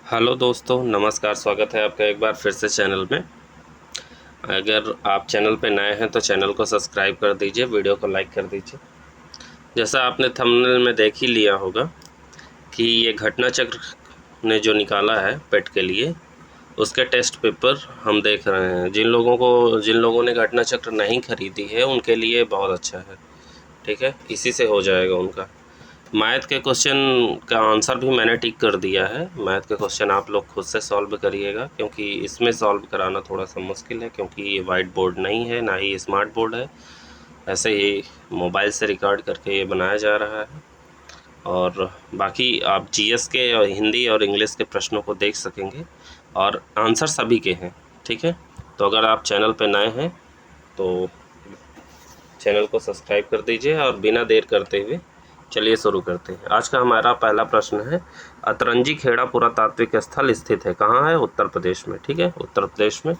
Hello दोस्तों, नमस्कार। स्वागत है आपका एक बार फिर से चैनल में। अगर आप चैनल पे नए हैं तो चैनल को सब्सक्राइब कर दीजिए, वीडियो को लाइक कर दीजिए। जैसा आपने थंबनेल में देख ही लिया होगा कि ये घटना चक्र ने जो निकाला है पेट के लिए, उसके टेस्ट पेपर हम देख रहे हैं। जिन लोगों ने घटना चक्र नहीं खरीदी है उनके लिए बहुत अच्छा है, ठीक है, इसी से हो जाएगा उनका। मैथ के क्वेश्चन का आंसर भी मैंने टिक कर दिया है। मैथ के क्वेश्चन आप लोग खुद से सॉल्व करिएगा, क्योंकि इसमें सॉल्व कराना थोड़ा सा मुश्किल है, क्योंकि ये वाइट बोर्ड नहीं है, ना ही स्मार्ट बोर्ड है। ऐसे ही मोबाइल से रिकॉर्ड करके ये बनाया जा रहा है। और बाकी आप जीएस के और हिंदी और इंग्लिश के प्रश्नों को देख सकेंगे, और आंसर सभी के हैं, ठीक है। तो अगर आप चैनल पर नए हैं तो चैनल को सब्सक्राइब कर दीजिए, और बिना देर करते हुए चलिए शुरू करते हैं। आज का हमारा पहला प्रश्न है, अतरंजी खेड़ा पुरातात्विक स्थल स्थित है कहाँ है? उत्तर प्रदेश में, ठीक है, उत्तर प्रदेश में।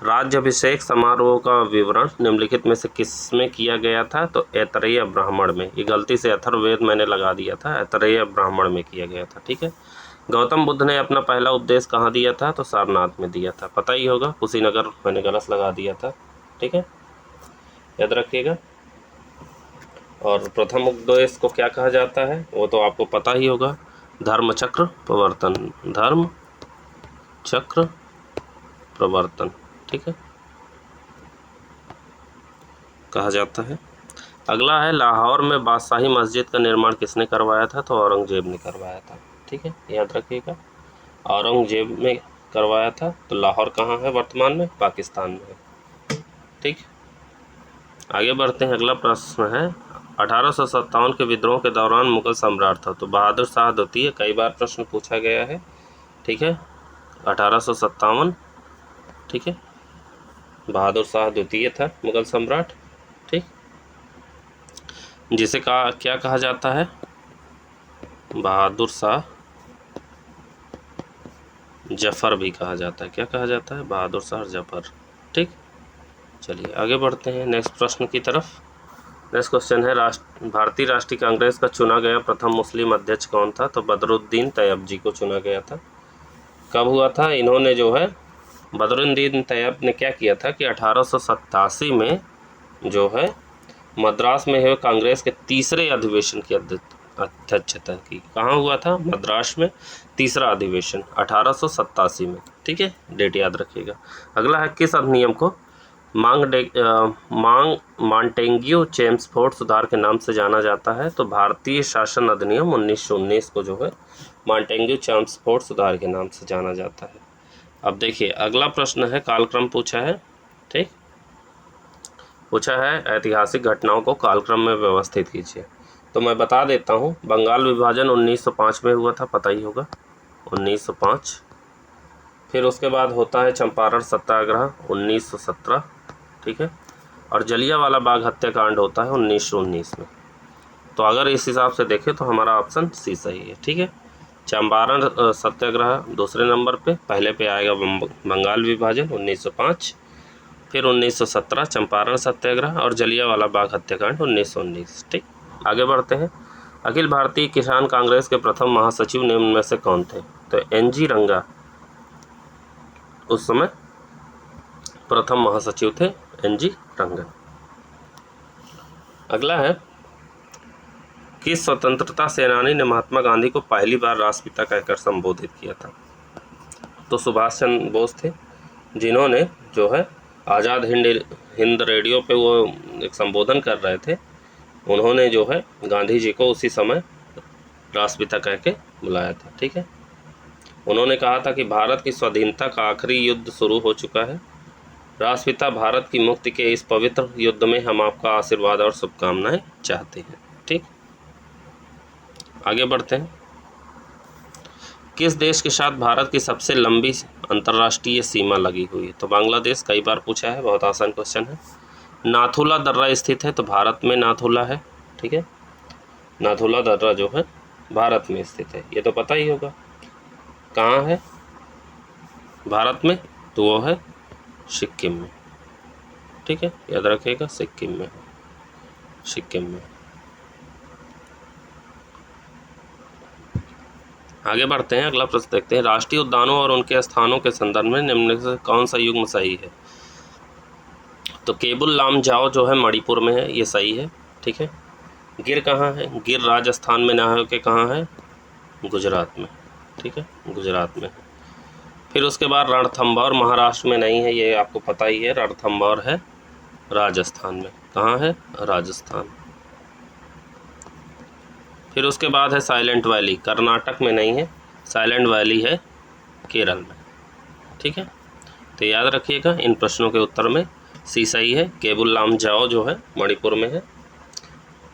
राज्याभिषेक समारोह का विवरण निम्नलिखित में से किस में किया गया था? तो ऐतरेय ब्राह्मण में। ये गलती से अथर्ववेद मैंने लगा दिया था, ऐतरेय ब्राह्मण में किया गया था, ठीक है। गौतम बुद्ध ने अपना पहला उपदेश कहाँ दिया था? तो सारनाथ में दिया था, पता ही होगा। कुशीनगर मैंने गलत लगा दिया था, ठीक है, याद रखिएगा। और प्रथम उपदेश को क्या कहा जाता है वो तो आपको पता ही होगा, धर्म चक्र प्रवर्तन, धर्म चक्र प्रवर्तन, ठीक है, कहा जाता है। अगला है, लाहौर में बादशाही मस्जिद का निर्माण किसने करवाया था? तो औरंगजेब ने करवाया था, ठीक है, याद रखिएगा, औरंगजेब ने करवाया था। तो लाहौर कहाँ है वर्तमान में? पाकिस्तान में है, ठीक। आगे बढ़ते हैं, अगला प्रश्न है, 1857 के विद्रोह के दौरान मुगल सम्राट था? तो बहादुर शाह द्वितीय। कई बार प्रश्न पूछा गया है, ठीक है, 1857, ठीक है, बहादुर शाह द्वितीय था मुगल सम्राट, ठीक, जिसे क्या कहा जाता है? बहादुर शाह जफ़र भी कहा जाता है। क्या कहा जाता है? बहादुर शाह जफ़र, ठीक। चलिए आगे बढ़ते हैं नेक्स्ट प्रश्न की तरफ। नेक्स्ट क्वेश्चन है, भारतीय राष्ट्रीय कांग्रेस का चुना गया प्रथम मुस्लिम अध्यक्ष कौन था? तो बदरुद्दीन तैयब जी को चुना गया था। कब हुआ था? इन्होंने जो है, बदरुद्दीन तैयब ने क्या किया था कि 1887 में जो है मद्रास में हुए कांग्रेस के तीसरे अधिवेशन की अध्यक्षता की। कहाँ हुआ था? मद्रास में तीसरा अधिवेशन 1887 में, ठीक है, डेट याद रखिएगा। अगला है, किस अधिनियम को मॉन्टेग्यू चेम्सफोर्ड सुधार के नाम से जाना जाता है? तो भारतीय शासन अधिनियम 1919 को जो है मॉन्टेग्यू चेम्सफोर्ड सुधार के नाम से जाना जाता है। अब देखिए अगला प्रश्न है, कालक्रम पूछा है, ठीक, पूछा है ऐतिहासिक घटनाओं को कालक्रम में व्यवस्थित कीजिए। तो मैं बता देता हूँ, बंगाल विभाजन 1905 में हुआ था, पता ही होगा, 1905। फिर उसके बाद होता है चंपारण सत्याग्रह 1917, ठीक है, और जलियांवाला बाग हत्याकांड होता है 1919 में। तो अगर इस हिसाब से देखें तो हमारा ऑप्शन सी सही है, ठीक है। चंपारण सत्याग्रह दूसरे नंबर पे, पहले पे आएगा बंगाल विभाजन 1905, फिर 1917 चंपारण सत्याग्रह, और जलियांवाला बाग हत्याकांड 1919, ठीक। आगे बढ़ते हैं, अखिल भारतीय किसान कांग्रेस के प्रथम महासचिव निम्न में से कौन थे? तो एनजी रंगा उस समय प्रथम महासचिव थे, एनजी रंगा। अगला है, किस स्वतंत्रता सेनानी ने महात्मा गांधी को पहली बार राष्ट्रपिता कहकर संबोधित किया था? तो सुभाष चंद्र बोस थे, जिन्होंने जो है आज़ाद हिंद रेडियो पे वो एक संबोधन कर रहे थे, उन्होंने जो है गांधी जी को उसी समय राष्ट्रपिता कह के बुलाया था, ठीक है। उन्होंने कहा था कि भारत की स्वाधीनता का आखिरी युद्ध शुरू हो चुका है, राष्ट्रपिता भारत की मुक्ति के इस पवित्र युद्ध में हम आपका आशीर्वाद और शुभकामनाएं चाहते हैं, ठीक। आगे बढ़ते हैं, किस देश के साथ भारत की सबसे लंबी अंतर्राष्ट्रीय सीमा लगी हुई है? तो बांग्लादेश। कई बार पूछा है, बहुत आसान क्वेश्चन है। नाथुला दर्रा स्थित है? तो भारत में नाथुला है, ठीक है, नाथुला दर्रा जो है भारत में स्थित है, ये तो पता ही होगा। कहाँ है भारत में? तो वो है सिक्किम में, ठीक है, याद रखिएगा, सिक्किम में, सिक्किम में। आगे बढ़ते हैं, अगला प्रश्न देखते हैं। राष्ट्रीय उद्यानों और उनके स्थानों के संदर्भ में निम्न से कौन सा युग्म सही है? तो केबुल लामजाओ जो है मणिपुर में है, ये सही है। ठीक है। गिर कहाँ है? गिर राजस्थान में ना होके कहाँ है? गुजरात में। ठीक है, गुजरात में। फिर उसके बाद रणथंभौर महाराष्ट्र में नहीं है, ये आपको पता ही है। रणथंभौर है राजस्थान में। कहाँ है? राजस्थान। फिर उसके बाद है साइलेंट वैली, कर्नाटक में नहीं है, साइलेंट वैली है केरल में। ठीक है, तो याद रखिएगा इन प्रश्नों के उत्तर में सी सही है। केबुल लामजाओ जो है मणिपुर में है,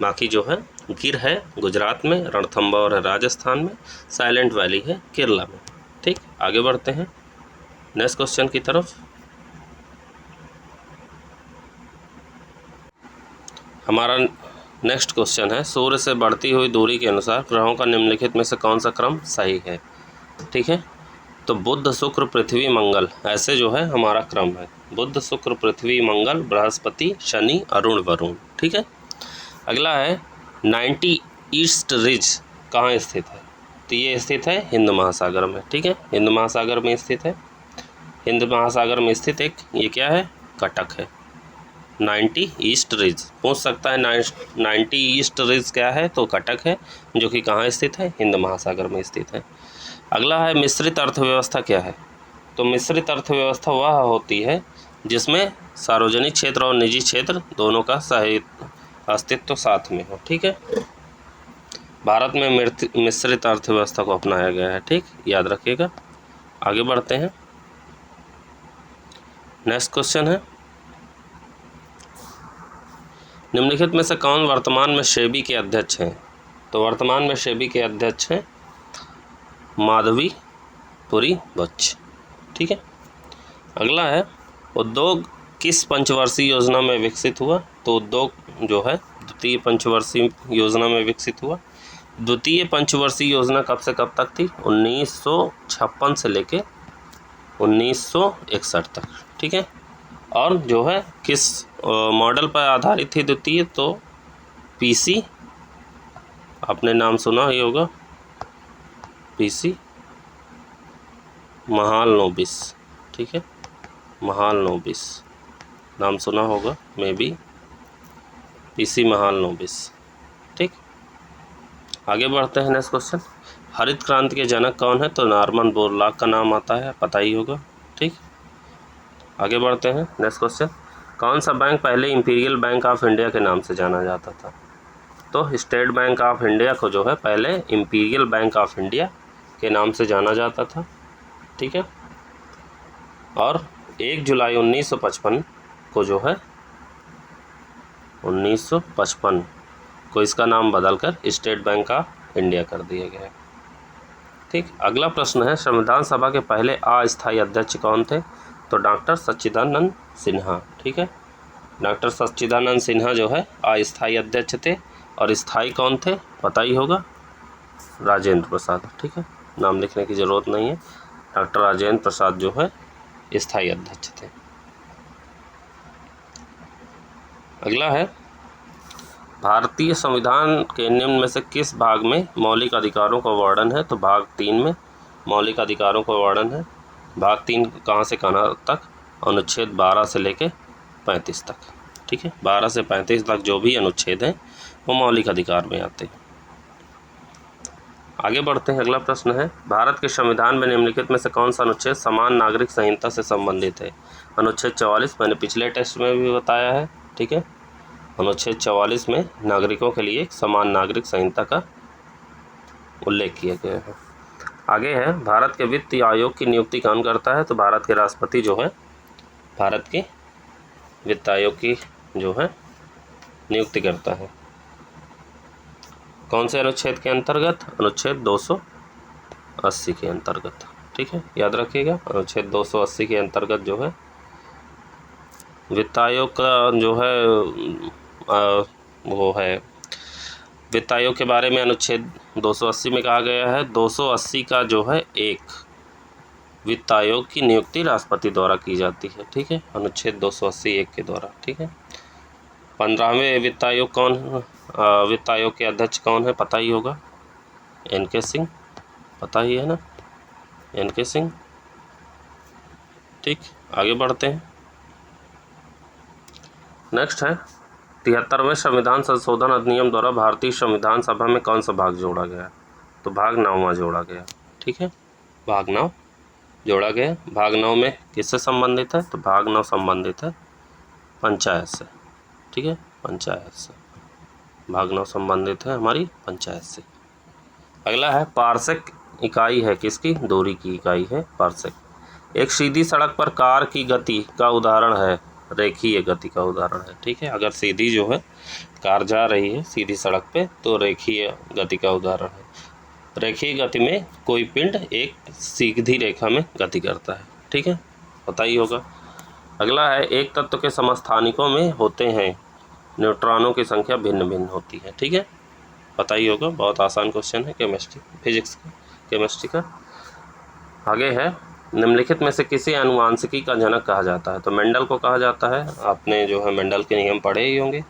बाकी जो है गिर है गुजरात में, रणथंभौर है राजस्थान में, साइलेंट वैली है केरला में। ठीक, आगे बढ़ते हैं नेक्स्ट क्वेश्चन की तरफ। हमारा नेक्स्ट क्वेश्चन है, सूर्य से बढ़ती हुई दूरी के अनुसार ग्रहों का निम्नलिखित में से कौन सा क्रम सही है? ठीक है, तो बुध शुक्र पृथ्वी मंगल, ऐसे जो है हमारा क्रम है। बुध शुक्र पृथ्वी मंगल बृहस्पति शनि अरुण वरुण। ठीक है, अगला है 90 ईस्ट रिज कहाँ स्थित है? तो ये स्थित है हिंद महासागर में। ठीक है, हिंद महासागर में स्थित है। हिंद महासागर में स्थित एक ये क्या है? कटक है। 90 ईस्ट रिज पूछ सकता है, 90 ईस्ट रिज क्या है? तो कटक है, जो कि कहाँ स्थित है? हिंद महासागर में स्थित है। अगला है मिश्रित अर्थव्यवस्था क्या है? तो मिश्रित अर्थव्यवस्था वह होती है जिसमें सार्वजनिक क्षेत्र और निजी क्षेत्र दोनों का सही अस्तित्व साथ में हो। ठीक है, भारत में मिश्रित अर्थव्यवस्था को अपनाया गया है। ठीक, याद रखिएगा। आगे बढ़ते हैं, नेक्स्ट क्वेश्चन है, निम्नलिखित में से कौन वर्तमान में सेबी के अध्यक्ष हैं? तो वर्तमान में सेबी के अध्यक्ष हैं माधवी पुरी बच्च। ठीक है, अगला है उद्योग किस पंचवर्षीय योजना में विकसित हुआ? तो उद्योग जो है द्वितीय पंचवर्षीय योजना में विकसित हुआ। द्वितीय पंचवर्षीय योजना कब से कब तक थी? 1956 से लेके 1961 तक। ठीक है, और जो है किस मॉडल पर आधारित थी द्वितीय? तो पीसी, आपने नाम सुना ही होगा, पीसी महालनोबिस। ठीक है, महालनोबिस नाम सुना होगा मे बी, पीसी महालनोबिस। ठीक, आगे बढ़ते हैं नेक्स्ट क्वेश्चन। हरित क्रांति के जनक कौन है? तो नॉर्मन बोरलॉग का नाम आता है, पता ही होगा। ठीक, आगे बढ़ते हैं नेक्स्ट क्वेश्चन। कौन सा बैंक पहले इंपीरियल बैंक ऑफ इंडिया के नाम से जाना जाता था? तो स्टेट बैंक ऑफ इंडिया को जो है पहले इंपीरियल बैंक ऑफ इंडिया के नाम से जाना जाता था। ठीक है, और 1 जुलाई 1955 को जो है 1955 को इसका नाम बदलकर स्टेट बैंक ऑफ इंडिया कर दिया गया है। ठीक, अगला प्रश्न है, संविधान सभा के पहले अस्थायी अध्यक्ष कौन थे? तो डॉक्टर सच्चिदानंद सिन्हा। ठीक है, डॉक्टर सच्चिदानंद सिन्हा जो है अस्थायी अध्यक्ष थे, और स्थायी कौन थे? पता ही होगा, राजेंद्र प्रसाद। ठीक है, नाम लिखने की ज़रूरत नहीं है, डॉक्टर राजेंद्र प्रसाद जो है स्थायी अध्यक्ष थे। अगला है, भारतीय संविधान के निम्न में से किस भाग में मौलिक अधिकारों का वर्णन है? तो भाग 3 में मौलिक अधिकारों का वर्णन है। भाग 3 कहाँ से कहाँ तक? अनुच्छेद 12 से लेके 35 तक। ठीक है, 12 से 35 तक जो भी अनुच्छेद हैं वो मौलिक अधिकार में आते हैं। आगे बढ़ते हैं, अगला प्रश्न है, भारत के संविधान में निम्नलिखित में से कौन सा अनुच्छेद समान नागरिक संहिता से संबंधित है? अनुच्छेद 44, मैंने पिछले टेस्ट में भी बताया है। ठीक है, अनुच्छेद 44 में नागरिकों के लिए समान नागरिक संहिता का उल्लेख किया गया है। आगे है, भारत के वित्त आयोग की नियुक्ति कौन करता है? तो भारत के राष्ट्रपति जो है भारत के वित्त आयोग की जो है नियुक्ति करता है। कौन से अनुच्छेद के अंतर्गत? अनुच्छेद 280 के अंतर्गत। ठीक है, याद रखिएगा, अनुच्छेद 280 के अंतर्गत जो है वित्त आयोग का जो है वो है, वित्त आयोग के बारे में अनुच्छेद 280 में कहा गया है 280 का जो है एक वित्त आयोग की नियुक्ति राष्ट्रपति द्वारा की जाती है। ठीक है, अनुच्छेद 280 एक के द्वारा। ठीक है, 15वें वित्त आयोग कौन, वित्त आयोग के अध्यक्ष कौन है? पता ही होगा, NK सिंह। पता ही है ना, NK सिंह। ठीक, आगे बढ़ते हैं। नेक्स्ट है 73वें संविधान संशोधन अधिनियम द्वारा भारतीय संविधान सभा में कौन सा भाग जोड़ा गया? तो भाग 9वां जोड़ा गया। ठीक है, भाग 9 जोड़ा गया। भाग 9 में किससे संबंधित है? तो भाग 9 संबंधित है पंचायत से। ठीक है, पंचायत से भाग 9 संबंधित है हमारी पंचायत से। अगला है पार्सेक इकाई है किसकी? दूरी की इकाई है पार्सेक। एक सीधी सड़क पर कार की गति का उदाहरण है रेखीय गति का उदाहरण है। ठीक है, अगर सीधी जो है कार जा रही है सीधी सड़क पे तो रेखीय गति का उदाहरण है। रेखीय गति में कोई पिंड एक सीधी रेखा में गति करता है। ठीक है, पता ही होगा। अगला है एक तत्व के समस्थानिकों में होते हैं न्यूट्रॉनों की संख्या भिन्न भिन्न होती है। ठीक है, पता ही होगा, बहुत आसान क्वेश्चन है केमिस्ट्री फिजिक्स का, केमिस्ट्री का। आगे है निम्नलिखित में से किसी आनुवांशिकी का जनक कहा जाता है? तो मेंडल को कहा जाता है। आपने जो है मेंडल के नियम पढ़े ही होंगे।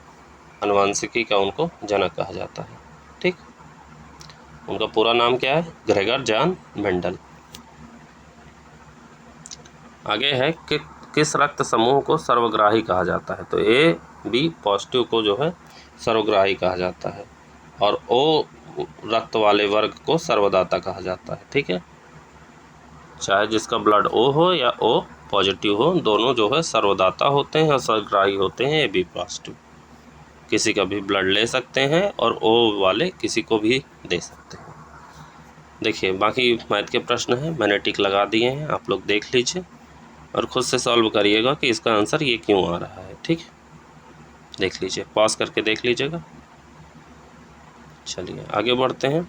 आनुवांशिकी का उनको जनक कहा जाता है। ठीक, उनका पूरा नाम क्या है? Gregor John Mendel. आगे है कि किस रक्त समूह को सर्वग्राही कहा जाता है? तो AB पॉजिटिव को जो है सर्वग्राही कहा जाता है और O रक्त वाले वर्ग को सर्वदाता कहा जाता है। ठीक है, चाहे जिसका ब्लड O हो या O पॉजिटिव हो, दोनों जो है सर्वदाता होते हैं और सर्वग्राही होते हैं AB पॉजिटिव। किसी का भी ब्लड ले सकते हैं और O वाले किसी को भी दे सकते हैं। देखिए बाकी मैथ के प्रश्न हैं, मैंने टिक लगा दिए हैं, आप लोग देख लीजिए और ख़ुद से सॉल्व करिएगा कि इसका आंसर ये क्यों आ रहा है। ठीक, देख लीजिए, पॉज करके देख लीजिएगा। चलिए आगे बढ़ते हैं,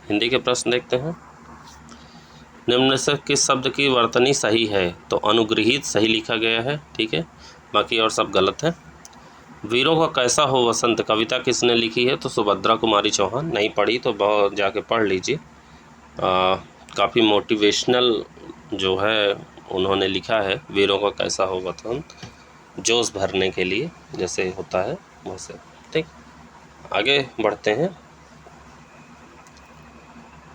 हिंदी के प्रश्न देखते हैं। निम्न से किस शब्द की वर्तनी सही है? तो अनुगृहीत सही लिखा गया है। ठीक है, बाकी और सब गलत है। वीरों का कैसा हो वसंत कविता किसने लिखी है? तो सुभद्रा कुमारी चौहान। नहीं पढ़ी तो बहुत जाके पढ़ लीजिए, काफ़ी मोटिवेशनल जो है उन्होंने लिखा है। वीरों का कैसा हो वसंत, जोश भरने के लिए जैसे होता है वैसे। ठीक, आगे बढ़ते हैं।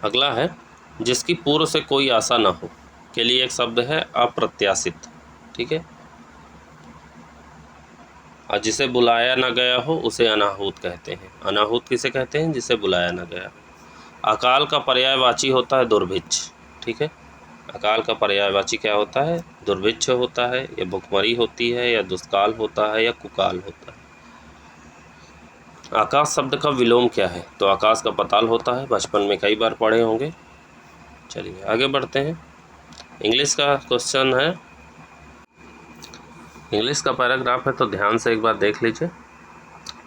अगला है जिसकी पूर्व से कोई आशा न हो के लिए एक शब्द है अप्रत्याशित। ठीक है, और जिसे बुलाया न गया हो उसे अनाहूत कहते हैं। अनाहूत किसे कहते हैं? जिसे बुलाया न गया। अकाल का पर्यायवाची होता है दुर्भिक्ष। ठीक है, अकाल का पर्यायवाची क्या होता है? दुर्भिक्ष होता है, या भुखमरी होती है, या दुष्काल होता है, या कुकाल होता है। आकाश शब्द का विलोम क्या है? तो आकाश का पाताल होता है, बचपन में कई बार पढ़े होंगे। चलिए आगे बढ़ते हैं। इंग्लिश का क्वेश्चन है, इंग्लिश का पैराग्राफ है तो ध्यान से एक बार देख लीजिए।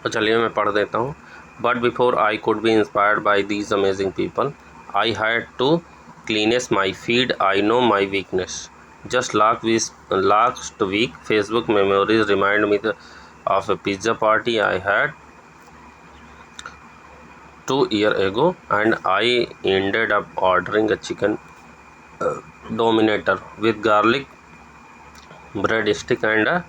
तो चलिए मैं पढ़ देता हूँ। But before I could be inspired by these amazing people I had to cleanse my feed, I know my weakness. Just last week Facebook memories remind me of a pizza party I had 2 years ago and I ended up ordering a chicken dominator with garlic breadstick and a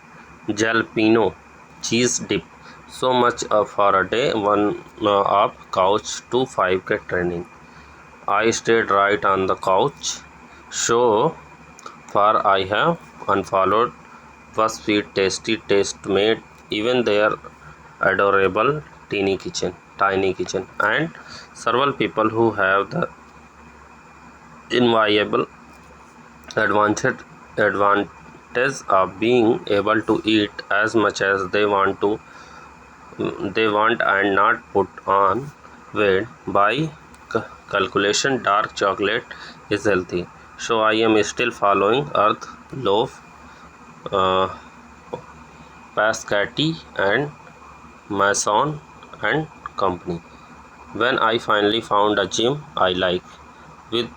jalapeno cheese dip. So much for a day one of couch to 5K training. I stayed right on the couch. So far I have unfollowed BuzzFeed tasty taste made even their adorable tiny kitchen and several people who have the inviolable advantage of being able to eat as much as they want and not put on weight. By calculation dark chocolate is healthy, so I am still following earth loaf Pascati and Mason and company. When I finally found a gym I like, with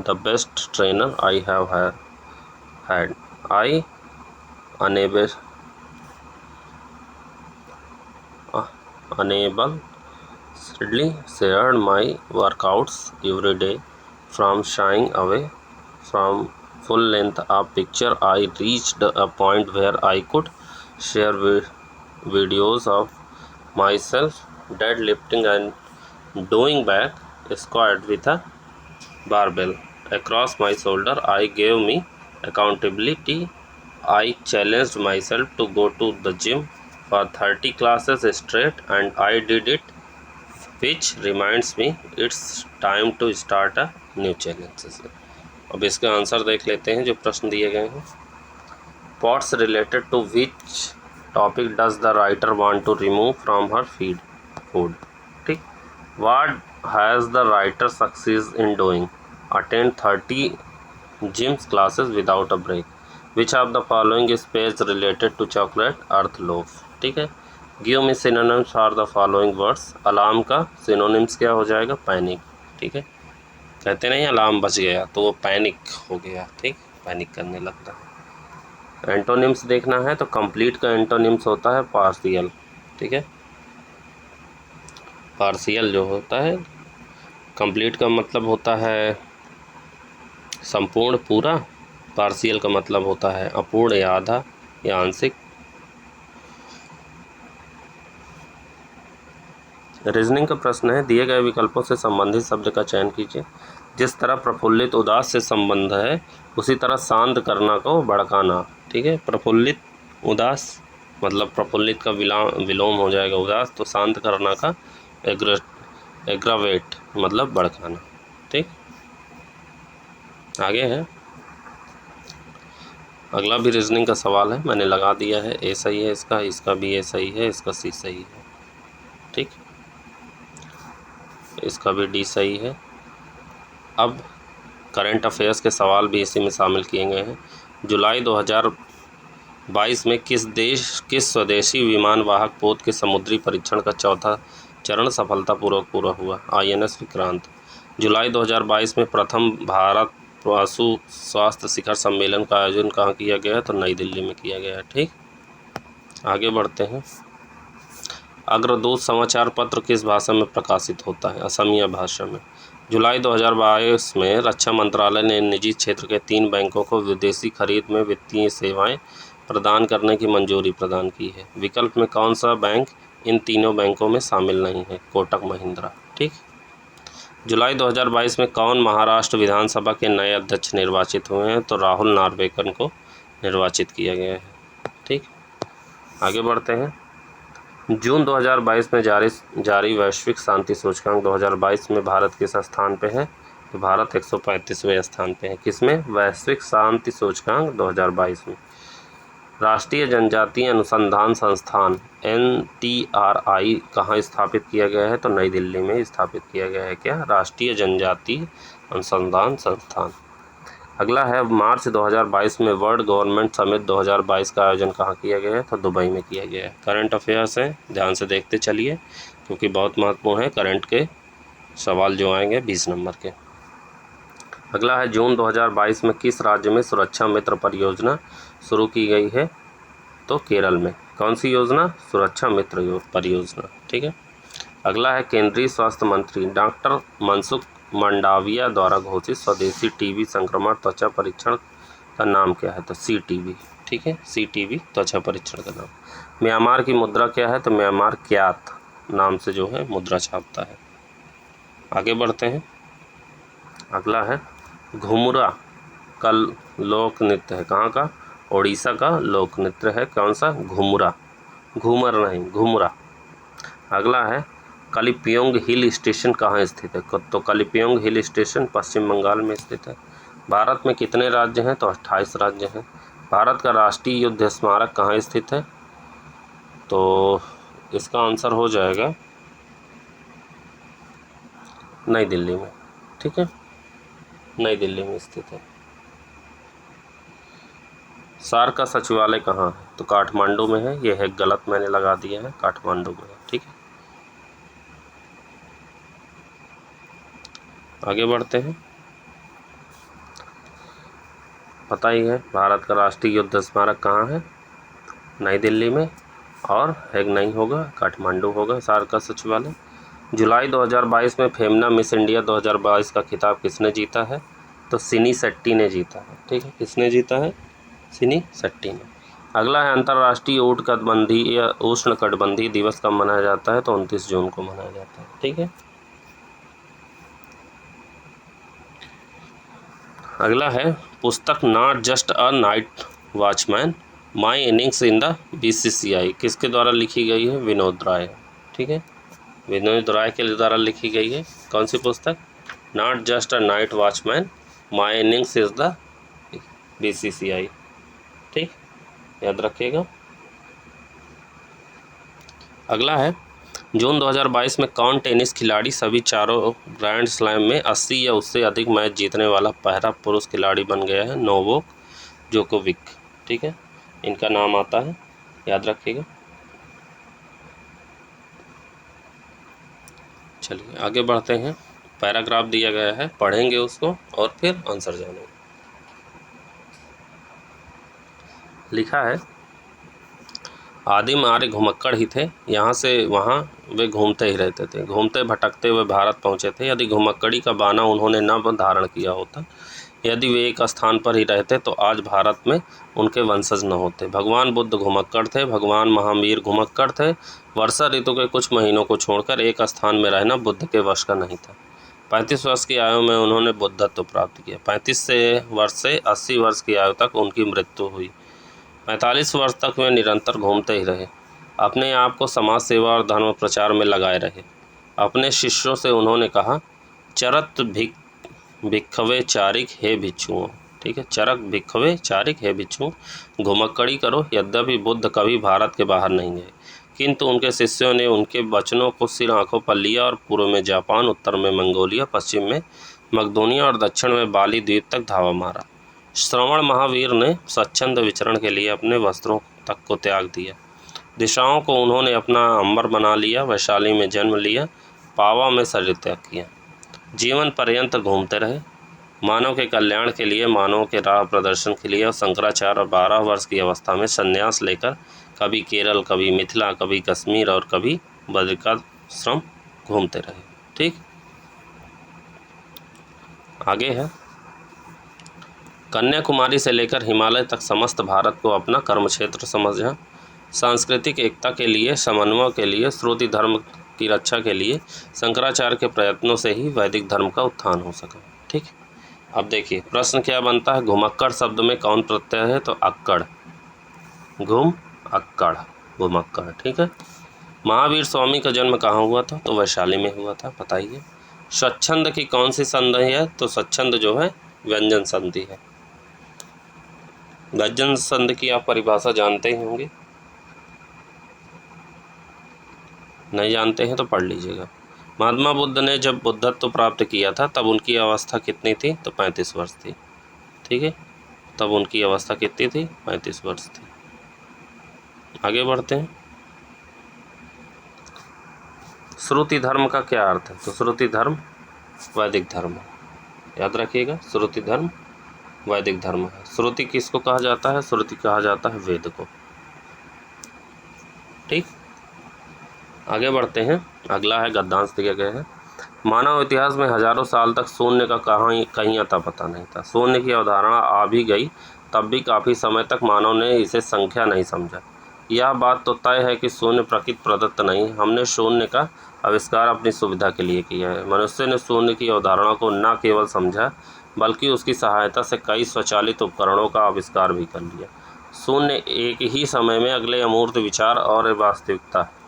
the best trainer I have had, I unabashedly shared my workouts every day. From shying away from full length of picture, I reached a point where I could share videos of myself deadlifting and doing back squat with a barbell across my shoulder. I gave me accountability. I challenged myself to go to the gym for 30 classes straight and I did it, which reminds me it's time to start a new challenge. अब इसका answer देख लेते हैं जो प्रश्न दिए गए हैं। Pots related to which topic does the writer want to remove from her food? ठीक। What has the writer succeeds in doing? Attend 30 gym classes without a break. Which of the following is page related to chocolate? Earth loaf। ठीक है। Give me synonyms for the following words। Alarm का synonyms क्या हो जाएगा? Panic. ठीक है। कहते नहीं अलार्म बज गया तो वो पैनिक हो गया। ठीक, पैनिक करने लगता है। एंटोनिम्स देखना है तो कंप्लीट का एंटोनिम्स होता है पार्शियल। ठीक है, पार्शियल जो होता है, कंप्लीट का मतलब होता है संपूर्ण, पूरा। पार्शियल का मतलब होता है अपूर्ण या आधा या आंशिक। रीजनिंग का प्रश्न है, दिए गए विकल्पों से संबंधित शब्द का चयन कीजिए। जिस तरह प्रफुल्लित उदास से संबंध है उसी तरह शांत करना को भड़काना। ठीक है, प्रफुल्लित उदास मतलब प्रफुल्लित का विलोम हो जाएगा उदास, तो शांत करना का एग्रावेट मतलब भड़काना। ठीक, आगे है अगला भी रीजनिंग का सवाल है, मैंने लगा दिया है। ए सही है इसका, इसका भी ए सही है, इसका सी सही है। ठीक, इसका भी डी सही है। अब करंट अफेयर्स के सवाल भी इसी में शामिल किए गए हैं। जुलाई 2022 में किस स्वदेशी विमान वाहक पोत के समुद्री परीक्षण का चौथा चरण सफलतापूर्वक पूरा हुआ? INS विक्रांत। जुलाई 2022 में प्रथम भारत पशु स्वास्थ्य शिखर सम्मेलन का आयोजन कहाँ किया गया है? तो नई दिल्ली में किया गया है। ठीक, आगे बढ़ते हैं। अग्रदूत समाचार पत्र किस भाषा में प्रकाशित होता है? असमिया भाषा में। जुलाई 2022 में रक्षा मंत्रालय ने निजी क्षेत्र के 3 बैंकों को विदेशी खरीद में वित्तीय सेवाएं प्रदान करने की मंजूरी प्रदान की है। विकल्प में कौन सा बैंक इन तीनों बैंकों में शामिल नहीं है? कोटक महिंद्रा। ठीक, जुलाई 2022 में कौन महाराष्ट्र विधानसभा के नए अध्यक्ष निर्वाचित हुए हैं? तो राहुल नार्वेकर को निर्वाचित किया गया है। ठीक, आगे बढ़ते हैं। जून 2022 में जारी वैश्विक शांति सूचकांक 2022 में भारत किस स्थान पे है? तो भारत 135वें स्थान पे है। किसमें? वैश्विक शांति सूचकांक 2022 में। राष्ट्रीय जनजातीय अनुसंधान संस्थान NTRI कहाँ स्थापित किया गया है? तो नई दिल्ली में स्थापित किया गया है। क्या? राष्ट्रीय जनजातीय अनुसंधान संस्थान। अगला है मार्च 2022 में वर्ल्ड गवर्नमेंट समिट 2022 का आयोजन कहाँ किया गया है? तो दुबई में किया गया है। करंट अफेयर्स हैं, ध्यान से देखते चलिए क्योंकि बहुत महत्वपूर्ण है करंट के सवाल जो आएंगे 20 नंबर के। अगला है जून 2022 में किस राज्य में सुरक्षा मित्र परियोजना शुरू की गई है? तो केरल में। कौन सी योजना? सुरक्षा मित्र परियोजना। ठीक है, अगला है केंद्रीय स्वास्थ्य मंत्री डॉक्टर मनसुख मंडाविया द्वारा घोषित स्वदेशी टीबी संक्रमण त्वचा परीक्षण का नाम क्या है? तो CTB। ठीक है, CTB त्वचा परीक्षण का नाम। म्यांमार की मुद्रा क्या है? तो म्यांमार क्यात नाम से जो है मुद्रा छापता है। आगे बढ़ते हैं। अगला है घुमुरा का लोक नृत्य है कहाँ का? ओडिशा का लोक नृत्य है। कौन सा? घुमुरा, घूमर नहीं, घुमुरा। अगला है कलिम्पोंग हिल स्टेशन कहाँ स्थित है? तो कलिम्पोंग हिल स्टेशन पश्चिम बंगाल में स्थित है। भारत में कितने राज्य हैं? तो 28 राज्य हैं। भारत का राष्ट्रीय युद्ध स्मारक कहाँ स्थित है? तो इसका आंसर हो जाएगा नई दिल्ली में। ठीक है, नई दिल्ली में स्थित है। सार्क का सचिवालय कहाँ है? तो काठमांडू में है। यह है गलत, मैंने लगा दिया है, काठमांडू में है। ठीक है, आगे बढ़ते हैं। पता ही है भारत का राष्ट्रीय युद्ध स्मारक कहाँ है? नई दिल्ली में। और हैग नहीं होगा, काठमांडू होगा सार्क का सचिवालय। जुलाई 2022 में फेमना मिस इंडिया 2022 का खिताब किसने जीता है? तो सिनी शेट्टी ने जीता है। ठीक है, किसने जीता है? सिनी शेट्टी ने। अगला है अंतर्राष्ट्रीय उष्णकटिबंधीय दिवस कब मनाया जाता है? तो 29 जून को मनाया जाता है। ठीक है, अगला है पुस्तक not just a night watchman my innings in the BCCI किसके द्वारा लिखी गई है? विनोद राय। ठीक है, विनोद राय के द्वारा लिखी गई है। कौन सी पुस्तक? Not just a night watchman my innings is the BCCI। ठीक, याद रखिएगा। अगला है जून 2022 में कौन टेनिस खिलाड़ी सभी चारों ग्रैंड स्लैम में 80 या उससे अधिक मैच जीतने वाला पहला पुरुष खिलाड़ी बन गया है? Novak Djokovic. ठीक है, इनका नाम आता है, याद रखिएगा। चलिए आगे बढ़ते हैं। पैराग्राफ दिया गया है, पढ़ेंगे उसको और फिर आंसर जानेंगे। लिखा है आदिम आर्य घुमक्कड़ ही थे, यहाँ से वहाँ वे घूमते ही रहते थे, घूमते भटकते हुए भारत पहुँचे थे। यदि घुमक्कड़ी का बाना उन्होंने न धारण किया होता, यदि वे एक स्थान पर ही रहते तो आज भारत में उनके वंशज न होते। भगवान बुद्ध घुमक्कड़ थे, भगवान महावीर घुमक्कड़ थे। वर्षा ऋतु के कुछ महीनों को छोड़कर एक स्थान में रहना बुद्ध के वश का नहीं था। 35 वर्ष की आयु में उन्होंने बुद्धत्व प्राप्त किया। 35 वर्ष से 80 वर्ष की आयु तक उनकी मृत्यु हुई। 45 वर्ष तक वे निरंतर घूमते ही रहे, अपने आप को समाज सेवा और धर्म प्रचार में लगाए रहे। अपने शिष्यों से उन्होंने कहा, चरत भिक्खवे चारिक हे भिक्षुओं। ठीक है, चरक भिक्खवे चारिक हे भिक्षु, घुमक्कड़ी करो। यद्यपि बुद्ध कभी भारत के बाहर नहीं गए, किंतु उनके शिष्यों ने उनके वचनों को सिर आंखों पर लिया और पूर्व में जापान, उत्तर में मंगोलिया, पश्चिम में मकदोनिया और दक्षिण में बाली द्वीप तक धावा मारा। श्रवण महावीर ने स्वच्छंद विचरण के लिए अपने वस्त्रों तक को त्याग दिया। दिशाओं को उन्होंने अपना अंबर बना लिया। वैशाली में जन्म लिया, पावा में शरीर त्याग किया। जीवन पर्यंत घूमते रहे, मानव के कल्याण के लिए, मानव के राह प्रदर्शन के लिए। और शंकराचार्य 12 वर्ष की अवस्था में संन्यास लेकर कभी केरल, कभी मिथिला, कभी कश्मीर और कभी बद्रिकाश्रम घूमते रहे। ठीक, आगे है कन्याकुमारी से लेकर हिमालय तक समस्त भारत को अपना कर्म क्षेत्र समझा। सांस्कृतिक एकता के लिए, समन्वय के लिए, श्रुति धर्म की रक्षा के लिए शंकराचार्य के प्रयत्नों से ही वैदिक धर्म का उत्थान हो सका। ठीक, अब देखिए प्रश्न क्या बनता है। घुमक्कड़ शब्द में कौन प्रत्यय है? तो अक्कड़, घुम अक्कड़, घुमक्कड़। ठीक है। महावीर स्वामी का जन्म कहाँ हुआ था? तो वैशाली में हुआ था, बताइए। स्वच्छंद की कौन सी संधि है? तो स्वच्छंद जो है व्यंजन संधि है। व्यंजन संधि की आप परिभाषा जानते ही होंगे, नहीं जानते हैं तो पढ़ लीजिएगा। महात्मा बुद्ध ने जब बुद्धत्व प्राप्त किया था तब उनकी अवस्था कितनी थी? तो 35 वर्ष थी। ठीक है, तब उनकी अवस्था कितनी थी? 35 वर्ष थी। आगे बढ़ते हैं। श्रुति धर्म का क्या अर्थ है? तो श्रुति धर्म वैदिक धर्म है, याद रखिएगा। श्रुति धर्म वैदिक धर्म है। श्रुति किसको कहा जाता है? श्रुति कहा जाता है वेद को। ठीक, आगे बढ़ते हैं। अगला है गद्यांश दिया गया है। मानव इतिहास में हजारों साल तक शून्य का कहीं अता पता नहीं था। शून्य की अवधारणा आ भी गई तब भी काफ़ी समय तक मानव ने इसे संख्या नहीं समझा। यह बात तो तय है कि शून्य प्रकृति प्रदत्त नहीं, हमने शून्य का आविष्कार अपनी सुविधा के लिए किया है। मनुष्य ने शून्य की अवधारणा को न केवल समझा बल्कि उसकी सहायता से कई स्वचालित उपकरणों का आविष्कार भी कर लिया। शून्य एक ही समय में अगले अमूर्त विचार और वास्तविकता है,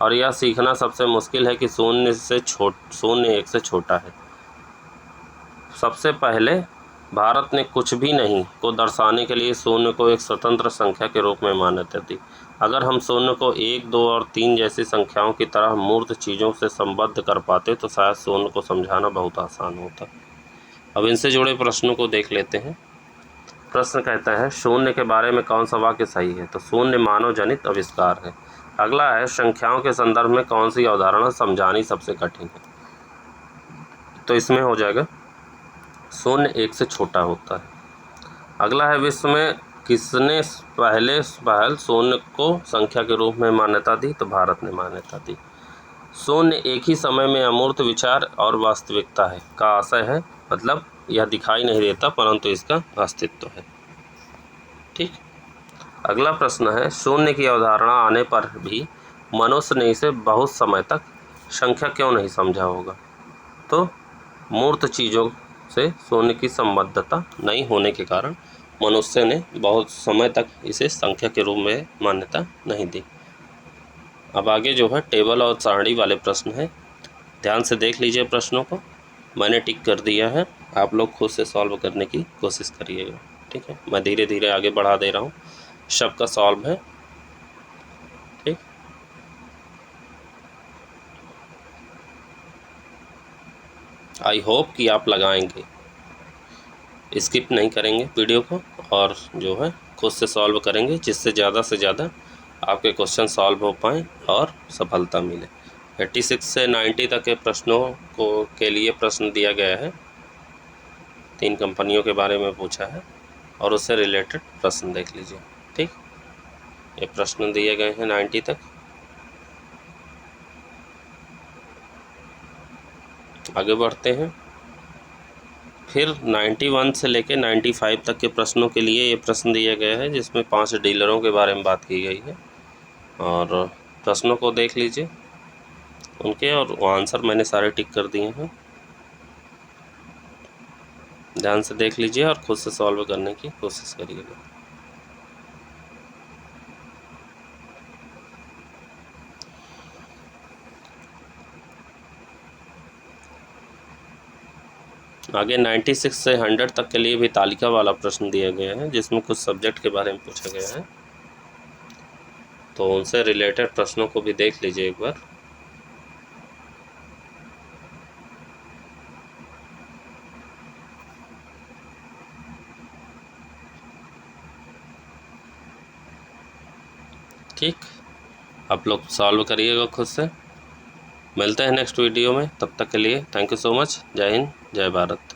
और यह सीखना सबसे मुश्किल है कि शून्य एक से छोटा है। सबसे पहले भारत ने कुछ भी नहीं को दर्शाने के लिए शून्य को एक स्वतंत्र संख्या के रूप में मान्यता दी। अगर हम शून्य को 1, 2 और 3 जैसी संख्याओं की तरह मूर्त चीज़ों से संबद्ध कर पाते तो शायद शून्य को समझाना बहुत आसान होता। अब इनसे जुड़े प्रश्नों को देख लेते हैं। प्रश्न कहता है शून्य के बारे में कौन सा वाक्य सही है? तो शून्य मानव जनित आविष्कार है। अगला है संख्याओं के संदर्भ में कौन सी अवधारणा समझानी सबसे कठिन है? तो इसमें हो जाएगा शून्य 1 से छोटा होता है। अगला है विश्व में किसने पहल शून्य को संख्या के रूप में मान्यता दी? तो भारत ने मान्यता दी। शून्य एक ही समय में अमूर्त विचार और वास्तविकता है का आशय है, मतलब यह दिखाई नहीं देता परंतु इसका अस्तित्व है। ठीक, अगला प्रश्न है शून्य की अवधारणा आने पर भी मनुष्य ने इसे बहुत समय तक संख्या क्यों नहीं समझा होगा? तो मूर्त चीज़ों से सोने की संबद्धता नहीं होने के कारण मनुष्य ने बहुत समय तक इसे संख्या के रूप में मान्यता नहीं दी। अब आगे जो है टेबल और सारणी वाले प्रश्न हैं, ध्यान से देख लीजिए प्रश्नों को। मैंने टिक कर दिया है, आप लोग खुद से सॉल्व करने की कोशिश करिएगा, ठीक है। मैं धीरे धीरे आगे बढ़ा दे रहा हूँ, सबका सॉल्व है, ठीक। आई होप कि आप लगाएंगे, स्किप नहीं करेंगे वीडियो को और जो है खुद से सॉल्व करेंगे, जिससे ज़्यादा से ज़्यादा आपके क्वेश्चन सॉल्व हो पाएँ और सफलता मिले। 86 से 90 तक के प्रश्नों के लिए प्रश्न दिया गया है, 3 कंपनियों के बारे में पूछा है और उससे रिलेटेड प्रश्न देख लीजिए, ठीक। ये प्रश्न दिए गए हैं 90 तक। आगे बढ़ते हैं। फिर 91 से लेकर 95 तक के प्रश्नों के लिए ये प्रश्न दिया गया है, जिसमें 5 डीलरों के बारे में बात की गई है और प्रश्नों को देख लीजिए उनके, और आंसर मैंने सारे टिक कर दिए हैं। ध्यान से देख लीजिए और खुद से सॉल्व करने की कोशिश करिएगा। आगे 96 से 100 तक के लिए भी तालिका वाला प्रश्न दिया गया है, जिसमें कुछ सब्जेक्ट के बारे में पूछा गया है, तो उनसे रिलेटेड प्रश्नों को भी देख लीजिए एक बार। ठीक, आप लोग सॉल्व करिएगा खुद से। मिलते हैं नेक्स्ट वीडियो में, तब तक के लिए थैंक यू सो मच। जय हिंद, जय भारत।